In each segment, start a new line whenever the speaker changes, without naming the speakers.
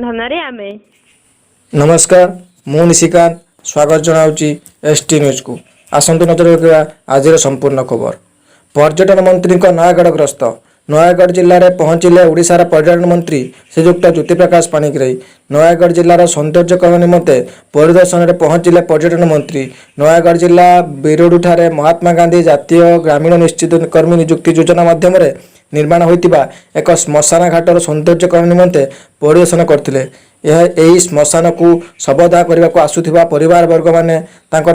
ସନ୍ଧାନରେ ଆମେ।
नमस्कार मु निशिकांत स्वागत जनाऊँगी एसटी न्यूज को। आसतु नजर रखा आज संपूर्ण खबर। पर्यटन मंत्री नयागढ़ ग्रस्त। नयागढ़ जिले में पहुंचले ओडिशार पर्यटन मंत्री श्रीजुक्त ज्योति प्रकाश पाणिग्राही। नयागढ़ जिलार सौंदर्यकरण निमंते परिदर्शन में पहुंचले पर्यटन मंत्री। नयागढ़ जिला बिरोडूठारे महात्मा गांधी जातीय ग्रामीण निश्चित कर्मी नियुक्ति योजना माध्यम निर्माण होता एक श्मशान घाटर सौंदर्यकरण निमंते परिदर्शन करते। यह श्मशान को शवदाह करने को आसुवा परिवार वर्ग मैंने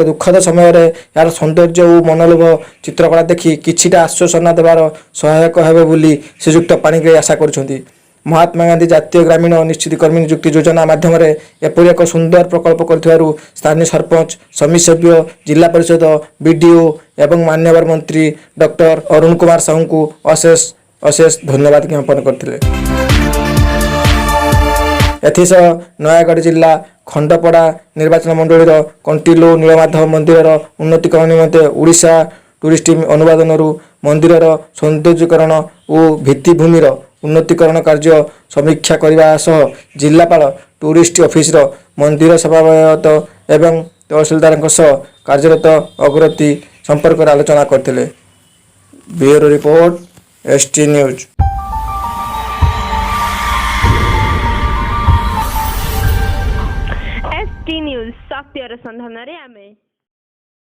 दुखद समय यार सौंदर्य और मनोलोभ चित्रकला देखि किछिटा आश्वासन देवार सहायक होबे श्रीजुक्त पाणिग्राही आशा कर। महात्मा गांधी जातीय ग्रामीण निश्चित कर्मी नियुक्ति योजना माध्यम एपरि एक सुंदर प्रकल्प कर स्थानीय सरपंच समिति सभ्य जिला परिषद बीडीओ एवं मान्यवर मंत्री डॉक्टर अरुण कुमार साहू को अशेष अशेष धन्यवाद ज्ञापन करते। एथिसह नयागढ़ जिला खंडपड़ा निर्वाचन मंडल कंटिलो नीलमाधव मंदिर उन्नतीकरण निमंते ओडिशा टूरिस्ट अनुवादन मंदिर सौंदर्यकरण और भित्तिभूमिर उन्नतीकरण कार्य समीक्षा करने सह जिलापाल टूरिस्ट ऑफिसर मंदिर सभापत एवं तहसीलदार कार्यरत अग्रगति संपर्क में आलोचना करते। Bureau report ST news.
ST news सत्यर सन्धान रे आमे।